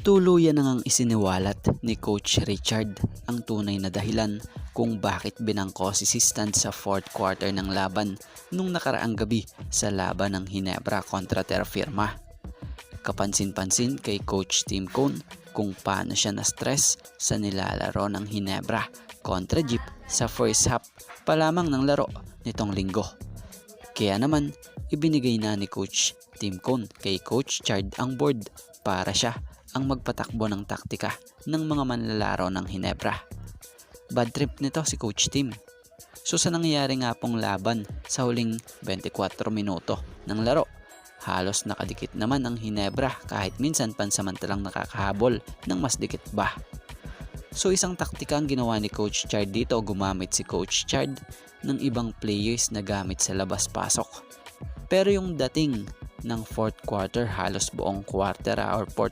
Tuluyan na ngang isiniwalat ni Coach Richard ang tunay na dahilan kung bakit binangko si Sistan sa fourth quarter ng laban nung nakaraang gabi sa laban ng Ginebra kontra Terra Firma. Kapansin-pansin kay Coach Tim Cone kung paano siya na-stress sa nilalaro ng Ginebra kontra Jeep sa first half pa lamang ng laro nitong linggo. Kaya naman, ibinigay na ni Coach Tim Cone kay Coach Chard ang board para siya ang magpatakbo ng taktika ng mga manlalaro ng Ginebra. Bad trip nito si Coach Tim. So sa nangyayari nga pong laban sa huling 24 minuto ng laro, halos nakadikit naman ang Ginebra kahit minsan pansamantalang nakakahabol ng mas dikit ba. So isang taktika ang ginawa ni Coach Chard dito, gumamit si Coach Chard ng ibang players na gamit sa labas-pasok. Pero yung dating ng fourth quarter, halos buong quarter or fourth